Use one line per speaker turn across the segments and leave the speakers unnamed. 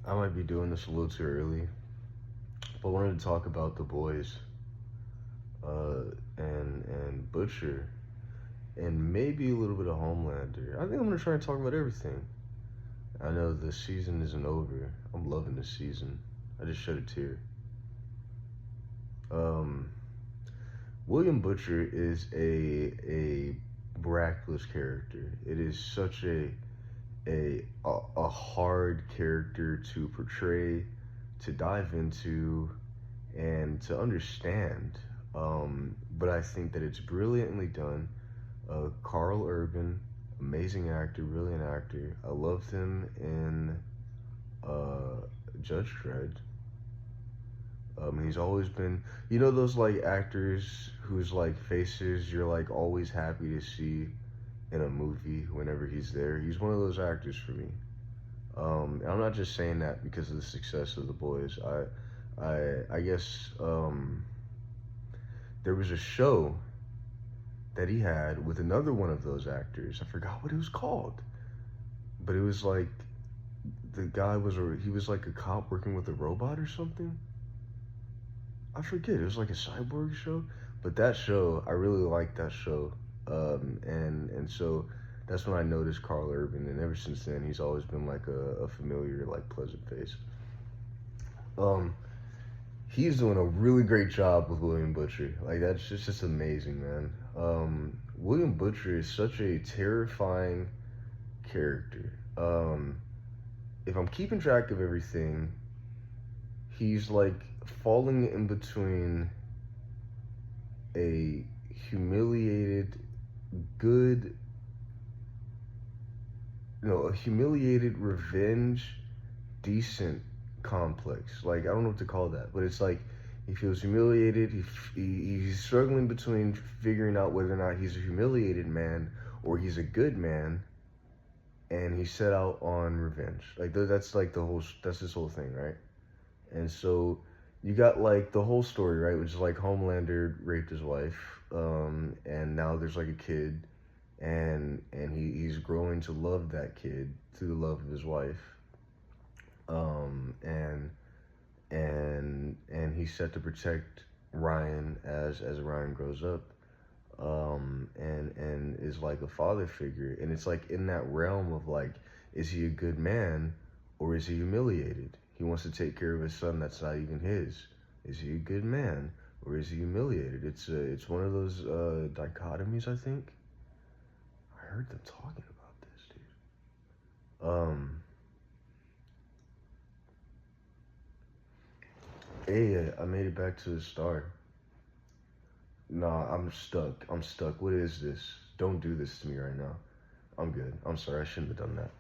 I might be doing this a little too early, but I wanted to talk about the boys, uh, and Butcher, and maybe a little bit of Homelander. I think I'm gonna try and talk about everything. I know the season isn't over. I'm loving this season. I just shed a tear. Um, William Butcher is a miraculous character. It is such a hard character to portray, to dive into, and to understand. But I think that it's brilliantly done. Carl Urban, amazing actor, brilliant actor. I loved him in Judge Dredd. He's always been, those like actors whose like faces you're like always happy to see in a movie whenever he's there. He's one of those actors for me. And I'm not just saying that because of the success of the boys. I guess there was a show that he had with another one of those actors. I forgot what it was called, but it was like the guy he was like a cop working with a robot or something. I forget. It was like a cyborg show, but that show I really liked that show, and so that's when I noticed Carl Urban, and ever since then he's always been like a familiar, like pleasant face. Um, he's doing a really great job with William Butcher. Like that's just amazing, man. William Butcher is such a terrifying character. If I'm keeping track of everything, he's like falling in between a humiliated, good, no, a humiliated revenge, decent complex. Like I don't know what to call that, but it's like he feels humiliated. He's struggling between figuring out whether or not he's a humiliated man or he's a good man, and he set out on revenge. Like that's like that's his whole thing, right? And so you got like the whole story, right? Which is like Homelander raped his wife, and now there's like a kid, and he's growing to love that kid through the love of his wife, and he's set to protect Ryan as Ryan grows up, and is like a father figure, and it's like in that realm of like, is he a good man or is he humiliated? He wants to take care of his son that's not even his. Is he a good man or is he humiliated? It's one of those dichotomies. I think I heard them talking about this, dude. Hey, I made it back to the start. Nah, I'm stuck. I'm stuck. What is this? Don't do this to me right now. I'm good. I'm sorry. I shouldn't have done that.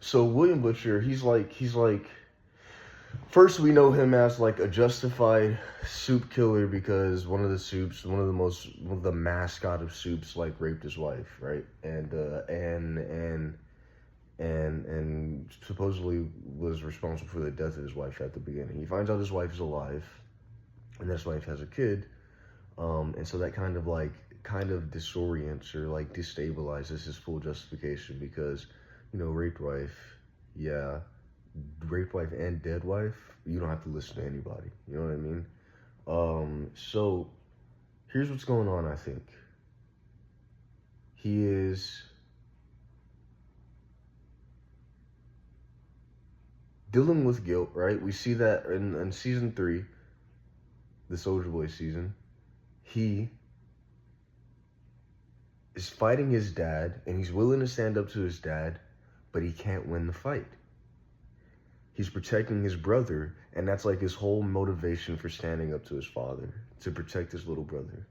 So William Butcher, he's like first we know him as like a justified soup killer because one of the mascot of soups like raped his wife, right? And supposedly was responsible for the death of his wife at the beginning. He finds out his wife is alive, and this wife has a kid, and so that kind of disorients or like destabilizes his full justification because, raped wife, yeah, raped wife and dead wife, you don't have to listen to anybody. You know what I mean? So here's what's going on. I think he is dealing with guilt, right? We see that in season 3, the Soldier Boy season. He is fighting his dad, and he's willing to stand up to his dad, but he can't win the fight. He's protecting his brother, and that's like his whole motivation for standing up to his father, to protect his little brother.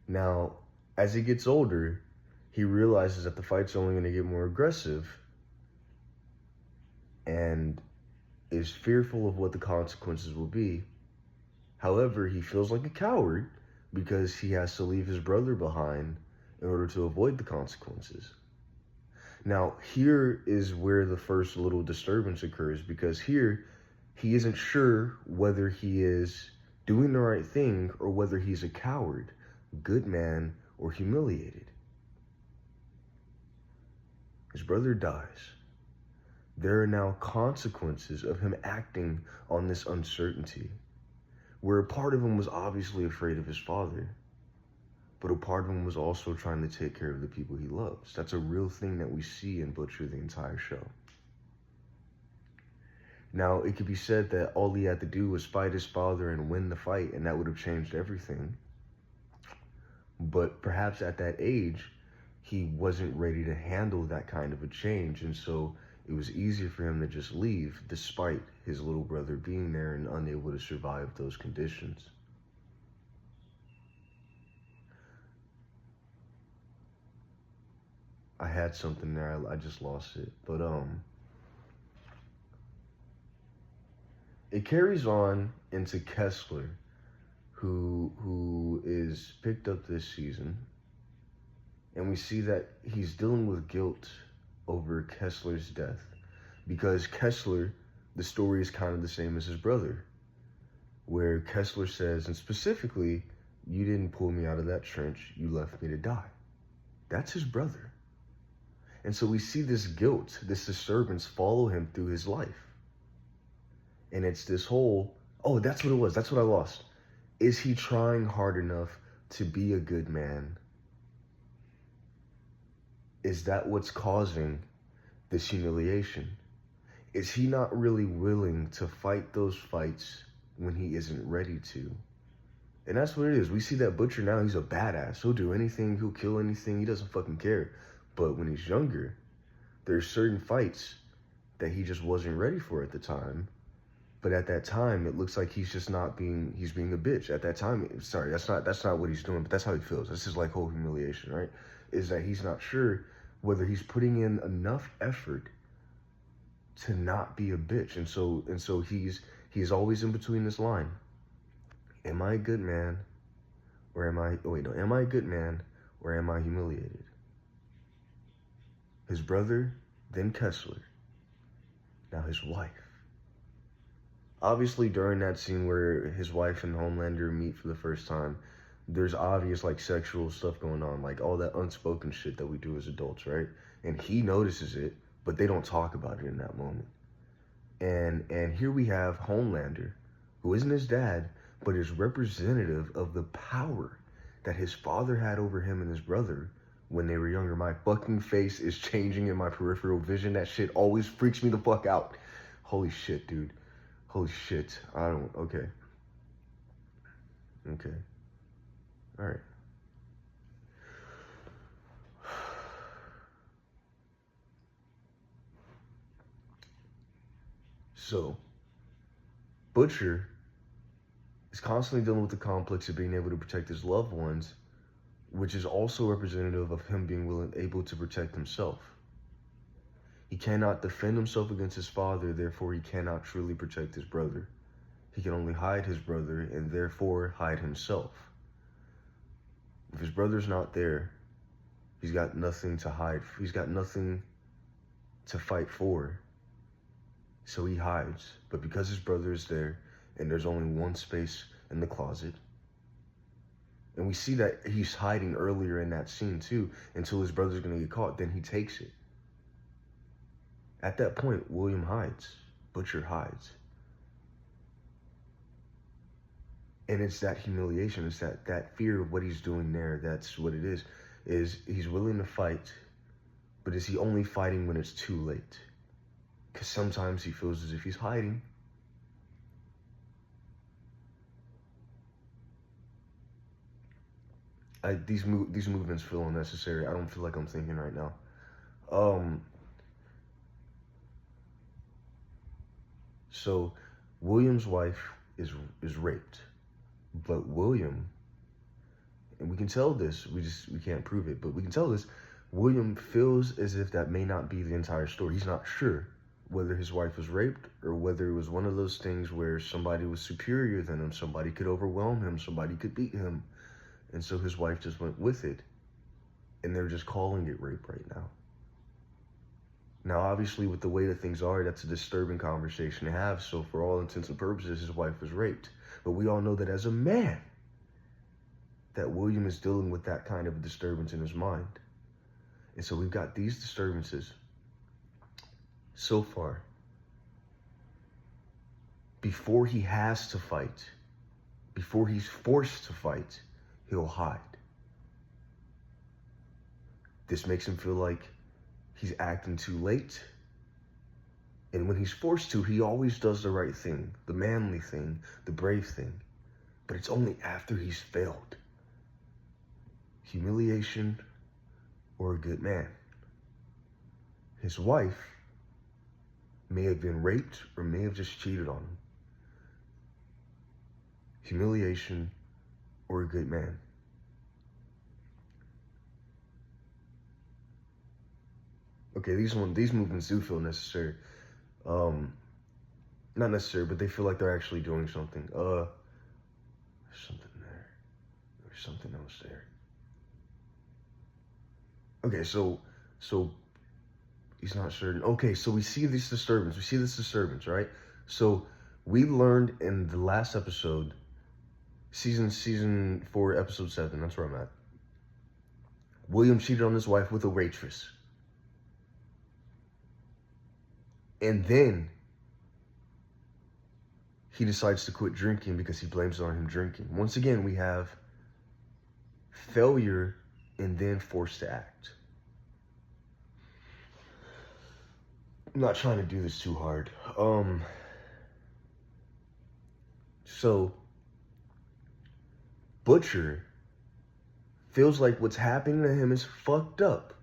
Now, as he gets older, he realizes that the fight's only going to get more aggressive, and is fearful of what the consequences will be. However, he feels like a coward because he has to leave his brother behind in order to avoid the consequences. Now, here is where the first little disturbance occurs, because here he isn't sure whether he is doing the right thing or whether he's a coward, good man, or humiliated. His brother dies. There are now consequences of him acting on this uncertainty, where a part of him was obviously afraid of his father, but a part of him was also trying to take care of the people he loves. That's a real thing that we see in Butcher the entire show. Now, it could be said that all he had to do was fight his father and win the fight, and that would have changed everything. But perhaps at that age, he wasn't ready to handle that kind of a change, and so it was easier for him to just leave, despite his little brother being there and unable to survive those conditions. I had something there, I just lost it. But it carries on into Kessler, who is picked up this season, and we see that he's dealing with guilt over Kessler's death, because Kessler, the story is kind of the same as his brother, where Kessler says, and specifically, you didn't pull me out of that trench, you left me to die. That's his brother. And so we see this guilt, this disturbance follow him through his life. And it's this whole, oh, that's what it was, that's what I lost. Is he trying hard enough to be a good man? Is that what's causing this humiliation? Is he not really willing to fight those fights when he isn't ready to? And that's what it is. We see that Butcher now, he's a badass. He'll do anything, he'll kill anything, he doesn't fucking care. But when he's younger, there's certain fights that he just wasn't ready for at the time. But at that time, it looks like he's just not being, he's being a bitch. At that time, sorry, that's not what he's doing, but that's how he feels. That's his like whole humiliation, right? Is that he's not sure whether he's putting in enough effort to not be a bitch. And so he's always in between this line. Am I a good man? Or am I a good man or am I humiliated? His brother, then Kessler, now his wife. Obviously, during that scene where his wife and Homelander meet for the first time, there's obvious, like, sexual stuff going on, like all that unspoken shit that we do as adults, right? And he notices it, but they don't talk about it in that moment. And here we have Homelander, who isn't his dad, but is representative of the power that his father had over him and his brother when they were younger. My fucking face is changing in my peripheral vision. That shit always freaks me the fuck out. Holy shit, dude. Holy shit. Okay. All right. So, Butcher is constantly dealing with the complex of being able to protect his loved ones, which is also representative of him being able to protect himself. He cannot defend himself against his father, therefore he cannot truly protect his brother. He can only hide his brother and therefore hide himself. If his brother's not there, he's got nothing to hide. He's got nothing to fight for. So he hides. But because his brother is there and there's only one space in the closet, and we see that he's hiding earlier in that scene too, until his brother's gonna get caught, then he takes it. At that point, William hides. Butcher hides. And it's that humiliation, it's that fear of what he's doing there. That's what it is he's willing to fight, but is he only fighting when it's too late? Because sometimes he feels as if he's hiding. These movements feel unnecessary. I don't feel like I'm thinking right now. So William's wife is raped, but William, and we can tell this, we can't prove it, but we can tell this, William feels as if that may not be the entire story. He's not sure whether his wife was raped or whether it was one of those things where somebody was superior than him, somebody could overwhelm him, somebody could beat him. And so his wife just went with it. And they're just calling it rape right now. Now, obviously, with the way that things are, that's a disturbing conversation to have. So for all intents and purposes, his wife was raped. But we all know that as a man, that William is dealing with that kind of a disturbance in his mind. And so we've got these disturbances so far, before he has to fight, before he's forced to fight, he'll hide. This makes him feel like he's acting too late. And when he's forced to, he always does the right thing, the manly thing, the brave thing. But it's only after he's failed. Humiliation or a good man. His wife may have been raped or may have just cheated on him. Humiliation or a good man. Okay, these movements do feel necessary. Not necessary, but they feel like they're actually doing something. There's something there. There's something else there. Okay, so he's not certain. Okay, so we see this disturbance, right? So we learned in the last episode, season 4, episode 7, that's where I'm at. William cheated on his wife with a waitress. And then he decides to quit drinking because he blames it on him drinking. Once again, we have failure and then forced to act. I'm not trying to do this too hard. So Butcher feels like what's happening to him is fucked up.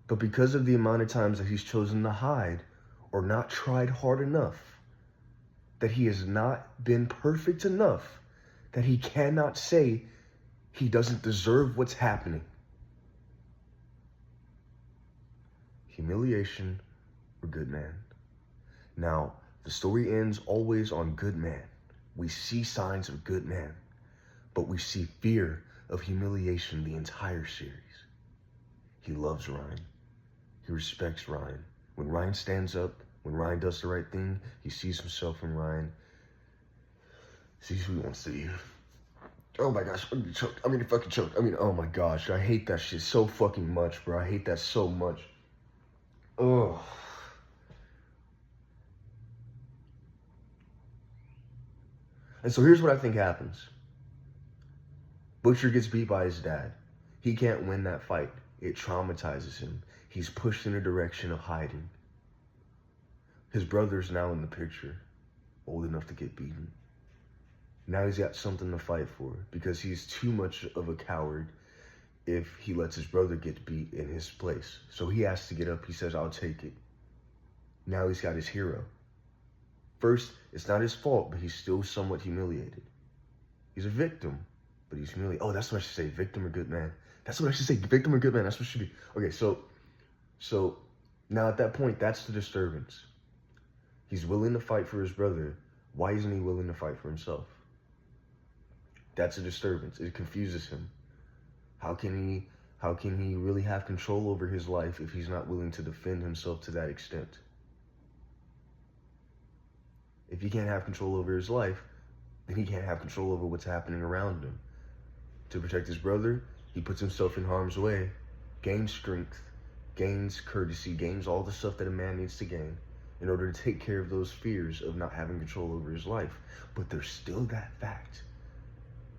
But because of the amount of times that he's chosen to hide or not tried hard enough, that he has not been perfect enough, that he cannot say he doesn't deserve what's happening. Humiliation or good man. Now, the story ends always on good man. We see signs of good man, but we see fear of humiliation the entire series. He loves Ryan. He respects Ryan. When Ryan stands up, when Ryan does the right thing, he sees himself in Ryan. Sees who he wants to be. Oh my gosh, I'm choked. Fucking choked. Oh my gosh, I hate that shit so fucking much, bro. I hate that so much. Ugh. And so here's what I think happens. Butcher gets beat by his dad. He can't win that fight. It traumatizes him. He's pushed in a direction of hiding. His brother's now in the picture, old enough to get beaten. Now he's got something to fight for because he's too much of a coward if he lets his brother get beat in his place. So he has to get up. He says, I'll take it. Now he's got his hero. First, it's not his fault, but he's still somewhat humiliated. He's a victim, but he's humiliated. Oh, that's what I should say, victim or good man. That's what I should say, victim or good man. That's what it should be. Okay, so now at that point, that's the disturbance. He's willing to fight for his brother. Why isn't he willing to fight for himself? That's a disturbance. It confuses him. How can he really have control over his life if he's not willing to defend himself to that extent? If he can't have control over his life, then he can't have control over what's happening around him. To protect his brother, he puts himself in harm's way, gains strength, gains courtesy, gains all the stuff that a man needs to gain in order to take care of those fears of not having control over his life. But there's still that fact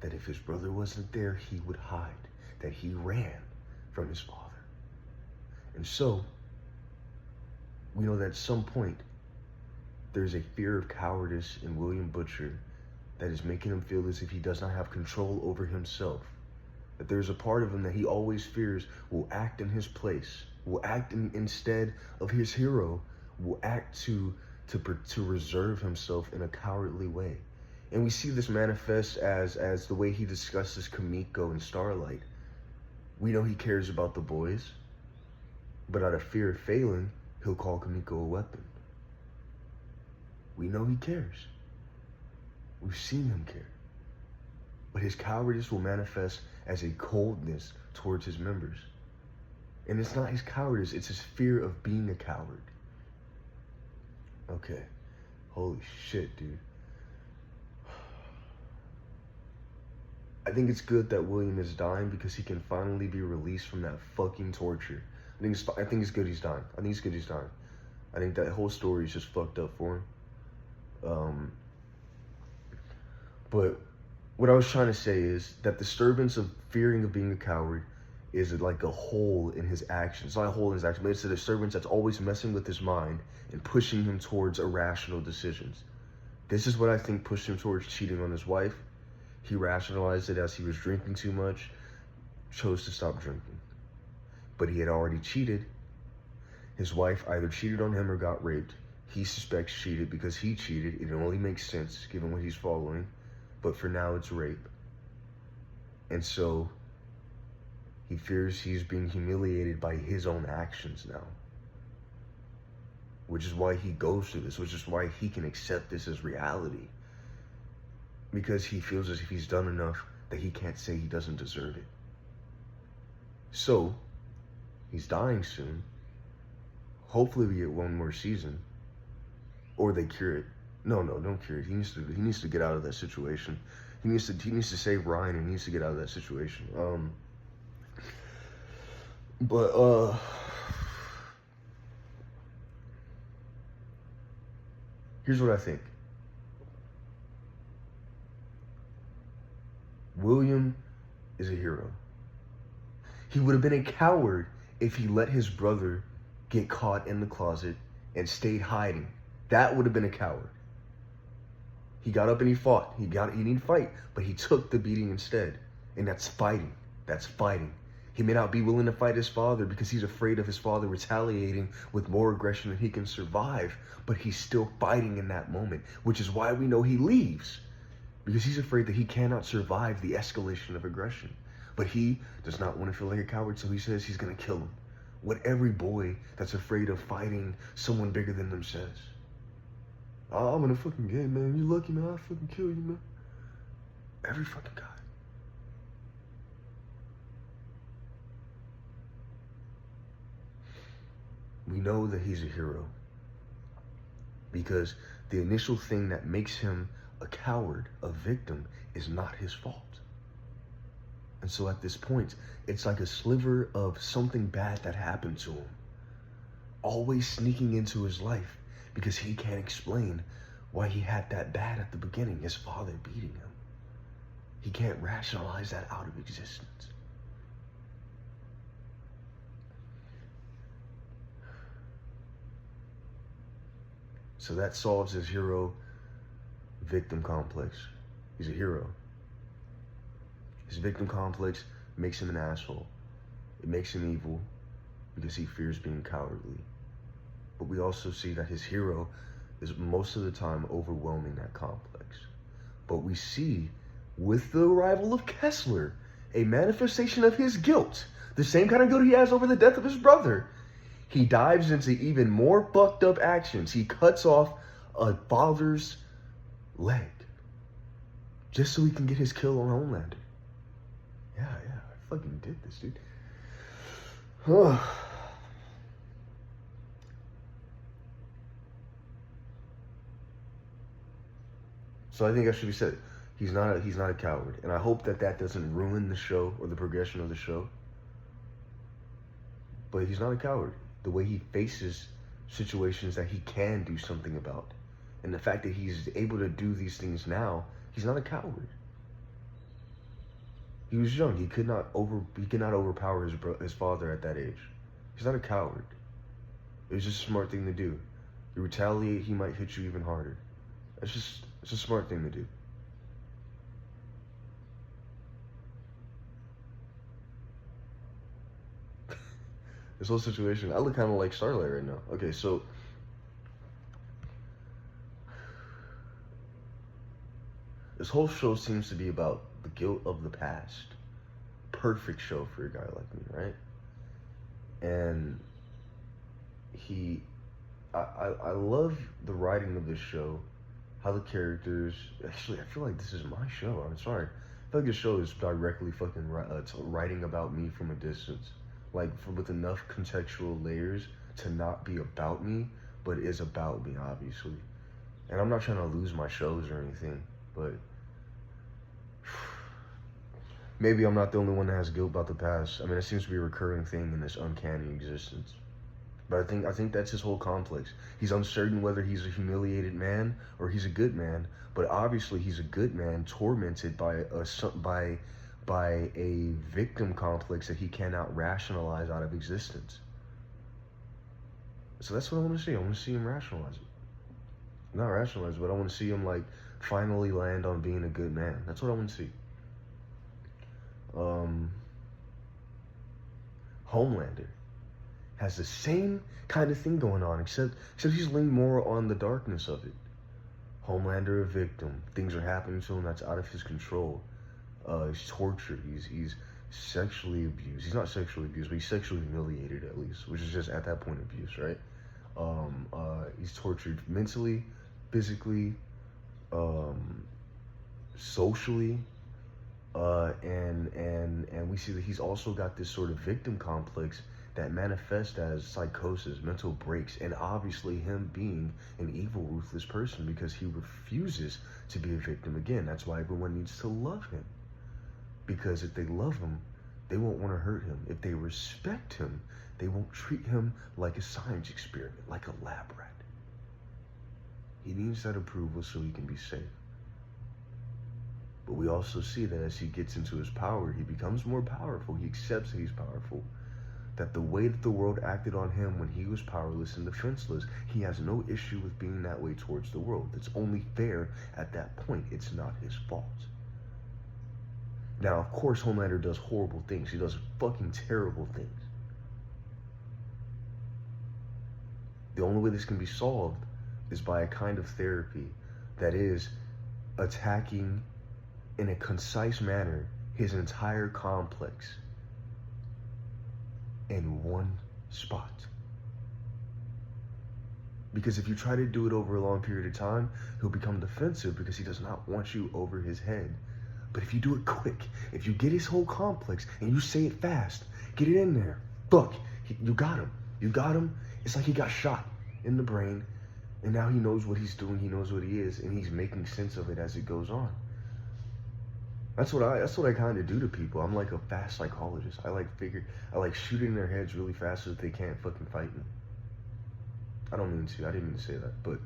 that if his brother wasn't there, he would hide, that he ran from his father. And so, we know that at some point, there's a fear of cowardice in William Butcher that is making him feel as if he does not have control over himself. That there's a part of him that he always fears will act in his place, will act instead of his hero, will act to reserve himself in a cowardly way. And we see this manifest as the way he discusses Kamiko and Starlight. We know he cares about the boys, but out of fear of failing, he'll call Kamiko a weapon. We know he cares. We've seen him care. But his cowardice will manifest as a coldness towards his members. And it's not his cowardice, it's his fear of being a coward. Okay. Holy shit, dude. I think it's good that William is dying because he can finally be released from that fucking torture. I think it's good he's dying. I think that whole story is just fucked up for him. Um, but what I was trying to say is that disturbance of fearing of being a coward is like a hole in his actions. It's not a hole in his actions, but it's a disturbance that's always messing with his mind and pushing him towards irrational decisions. This is what I think pushed him towards cheating on his wife. He rationalized it as he was drinking too much, chose to stop drinking. But he had already cheated. His wife either cheated on him or got raped. He suspects cheated because he cheated. It only makes sense given what he's following. But for now, it's rape. And so he fears he's being humiliated by his own actions now. Which is why he goes through this, which is why he can accept this as reality. Because he feels as if he's done enough that he can't say he doesn't deserve it. So, he's dying soon. Hopefully we get one more season. Or they cure it. No, don't cure it. He needs to get out of that situation. He needs to save Ryan, and he needs to get out of that situation. Here's what I think. William is a hero. He would have been a coward if he let his brother get caught in the closet and stayed hiding. That would have been a coward. He got up and he fought. He didn't fight, but he took the beating instead. And that's fighting. That's fighting. He may not be willing to fight his father because he's afraid of his father retaliating with more aggression than he can survive, but he's still fighting in that moment, which is why we know he leaves, because he's afraid that he cannot survive the escalation of aggression. But he does not want to feel like a coward, so he says he's going to kill him. What every boy that's afraid of fighting someone bigger than them says. Oh, I'm gonna fucking get it, man. You lucky, man. I'll fucking kill you, man. Every fucking guy. We know that he's a hero because the initial thing that makes him a coward, a victim, is not his fault. And so at this point, it's like a sliver of something bad that happened to him, always sneaking into his life because he can't explain why he had that bad at the beginning, his father beating him. He can't rationalize that out of existence. So that solves his hero-victim complex. He's a hero. His victim complex makes him an asshole. It makes him evil because he fears being cowardly. But we also see that his hero is most of the time overwhelming that complex. But we see, with the arrival of Kessler, a manifestation of his guilt, the same kind of guilt he has over the death of his brother. He dives into even more fucked up actions. He cuts off a father's leg just so he can get his kill on Homelander. Yeah, I fucking did this, dude. So I think that should be said. He's not a coward, and I hope that doesn't ruin the show or the progression of the show. But he's not a coward. The way he faces situations that he can do something about, and the fact that he's able to do these things now, he's not a coward. He was young. He could not overpower his father at that age. He's not a coward. It was just a smart thing to do. You retaliate, he might hit you even harder. It's a smart thing to do. This whole situation, I look kind of like Starlight right now. Okay, so this whole show seems to be about the guilt of the past. Perfect show for a guy like me, right? And I love the writing of this show, how the characters, actually, I feel like this is my show, I'm sorry. I feel like this show is directly fucking writing about me from a distance. Like, with enough contextual layers to not be about me, but is about me, obviously. And I'm not trying to lose my shows or anything, but maybe I'm not the only one that has guilt about the past. I mean, it seems to be a recurring thing in this uncanny existence. But I think that's his whole complex. He's uncertain whether he's a humiliated man or he's a good man. But obviously, he's a good man tormented by a victim complex that he cannot rationalize out of existence. So that's what I want to see. I want to see him rationalize it. Not rationalize, but I want to see him like finally land on being a good man. That's what I want to see. Homelander has the same kind of thing going on, except he's leaned more on the darkness of it. Homelander, a victim. Things are happening to him that's out of his control. He's tortured. He's sexually abused. He's not sexually abused, but he's sexually humiliated at least, which is just at that point abuse, right? He's tortured mentally, physically, socially, and we see that he's also got this sort of victim complex that manifests as psychosis, mental breaks, and obviously him being an evil, ruthless person because he refuses to be a victim again. That's why everyone needs to love him. Because if they love him, they won't want to hurt him. If they respect him, they won't treat him like a science experiment, like a lab rat. He needs that approval so he can be safe. But we also see that as he gets into his power, he becomes more powerful. He accepts that he's powerful. That the way that the world acted on him when he was powerless and defenseless, he has no issue with being that way towards the world. It's only fair at that point. It's not his fault. Now, of course, Homelander does horrible things. He does fucking terrible things. The only way this can be solved is by a kind of therapy that is attacking in a concise manner his entire complex in one spot. Because if you try to do it over a long period of time, he'll become defensive because he does not want you over his head. But if you do it quick, if you get his whole complex and you say it fast, get it in there. Fuck, you got him. You got him. It's like he got shot in the brain, and now he knows what he's doing. He knows what he is, and he's making sense of it as it goes on. That's what I kind of do to people. I'm like a fast psychologist. I like shooting their heads really fast so that they can't fucking fight me. I didn't mean to say that, but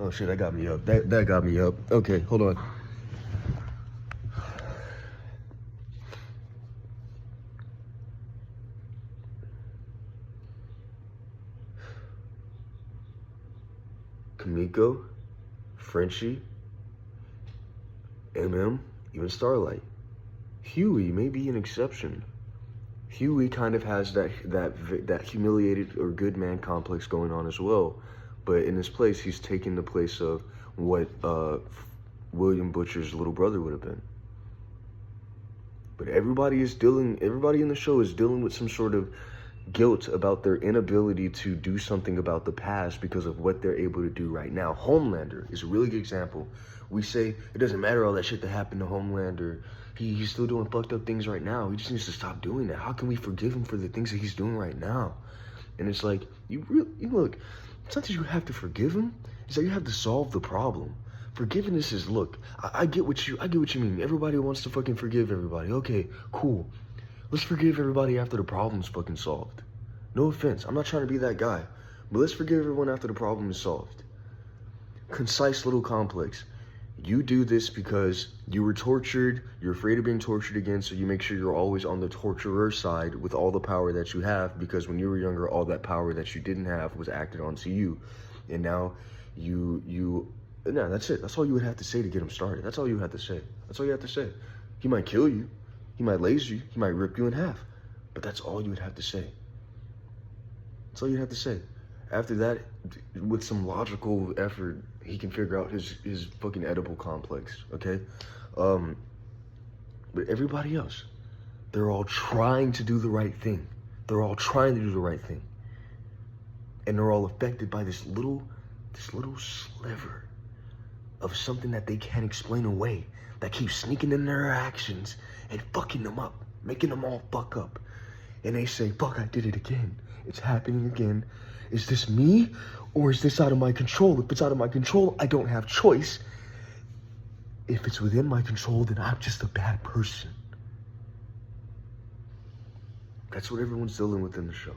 oh shit, that got me up. That got me up. Okay, hold on. Kamiko, Frenchie, even Starlight. Huey may be an exception. Huey kind of has that humiliated or good man complex going on as well, but in his place, he's taking the place of what William Butcher's little brother would have been. But everybody in the show is dealing with some sort of guilt about their inability to do something about the past because of what they're able to do right now. Homelander is a really good example. We say it doesn't matter all that shit that happened to Homelander. He's still doing fucked up things right now. He just needs to stop doing that. How can we forgive him for the things that he's doing right now? And it's like, you look, it's not that you have to forgive him. It's that you have to solve the problem. Forgiveness is, look, I get what you mean. Everybody wants to fucking forgive everybody. Okay, cool. Let's forgive everybody after the problem's fucking solved. No offense, I'm not trying to be that guy, but let's forgive everyone after the problem is solved. Concise little complex. You do this because you were tortured, you're afraid of being tortured again, so you make sure you're always on the torturer side with all the power that you have, because when you were younger, all that power that you didn't have was acted onto you. And now that's it. That's all you would have to say to get him started. That's all you had to say. That's all you have to say. He might kill you. He might laze you. He might rip you in half. But that's all you would have to say. That's all you have to say. After that, with some logical effort, he can figure out his fucking edible complex, okay? But everybody else, they're all trying to do the right thing. They're all trying to do the right thing. And they're all affected by this little sliver of something that they can't explain away, that keeps sneaking in their actions and fucking them up, making them all fuck up. And they say, fuck, I did it again. It's happening again. Is this me, or is this out of my control? If it's out of my control, I don't have choice. If it's within my control, then I'm just a bad person. That's what everyone's dealing with in the show.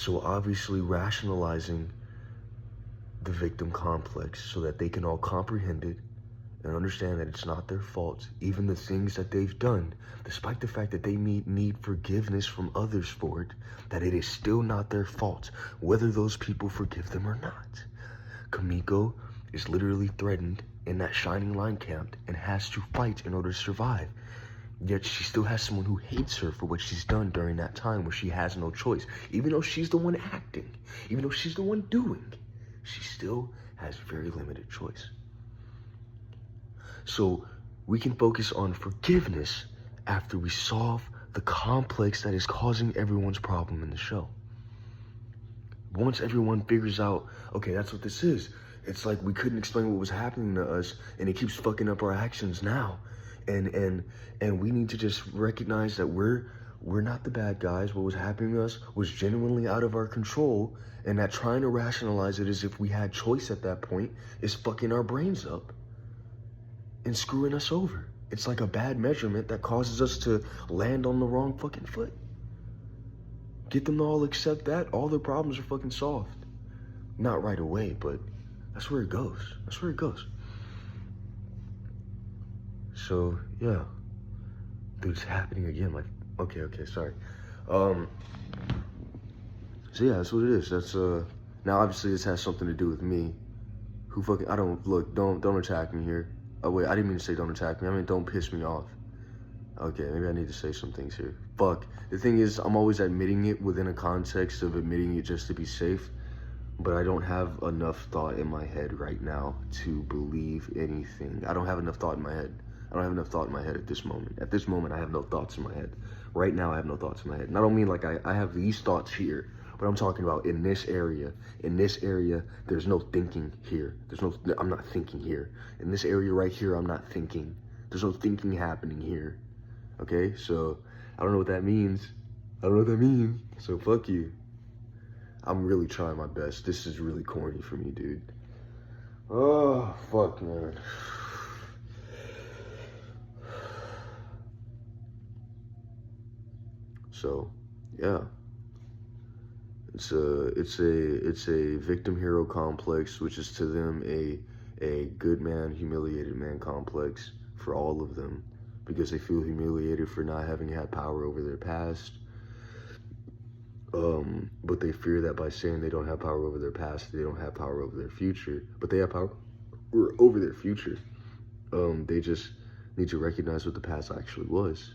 So obviously rationalizing the victim complex so that they can all comprehend it and understand that it's not their fault, even the things that they've done, despite the fact that they need forgiveness from others for it, that it is still not their fault, whether those people forgive them or not. Kamiko is literally threatened in that Shining Line camp and has to fight in order to survive. Yet she still has someone who hates her for what she's done during that time where she has no choice. Even though she's the one acting, even though she's the one doing, she still has very limited choice. So we can focus on forgiveness after we solve the complex that is causing everyone's problem in the show. Once everyone figures out, okay, that's what this is. It's like we couldn't explain what was happening to us, and it keeps fucking up our actions now. And we need to just recognize that we're not the bad guys. What was happening to us was genuinely out of our control, and that trying to rationalize it as if we had choice at that point is fucking our brains up and screwing us over. It's like a bad measurement that causes us to land on the wrong fucking foot. Get them to all accept that, all their problems are fucking solved. Not right away, but that's where it goes. That's where it goes. So, yeah. Dude, it's happening again. Like, okay, sorry. So yeah, that's what it is. That's, now obviously this has something to do with me. Who fucking, don't attack me here. Oh wait, I didn't mean to say don't attack me. I mean, don't piss me off. Okay, maybe I need to say some things here. Fuck. The thing is, I'm always admitting it within a context of admitting it just to be safe. But I don't have enough thought in my head right now to believe anything. I don't have enough thought in my head. I don't have enough thought in my head at this moment. At this moment, I have no thoughts in my head. Right now, I have no thoughts in my head. And I don't mean like I have these thoughts here, but I'm talking about in this area. In this area, there's no thinking here. I'm not thinking here. In this area right here, I'm not thinking. There's no thinking happening here. Okay, so I don't know what that means. So fuck you. I'm really trying my best. This is really corny for me, dude. Oh, fuck, man. So, yeah. It's a victim hero complex, which is to them a good man, humiliated man complex for all of them, because they feel humiliated for not having had power over their past. But they fear that by saying they don't have power over their past, they don't have power over their future. But they have power over their future. They just need to recognize what the past actually was.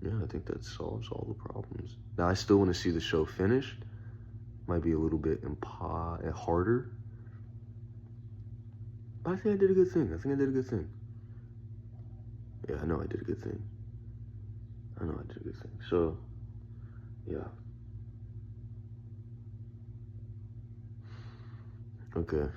Yeah, I think that solves all the problems. Now, I still want to see the show finished. Might be a little bit harder. But I think I did a good thing. Yeah, I know I did a good thing. So, yeah. Okay.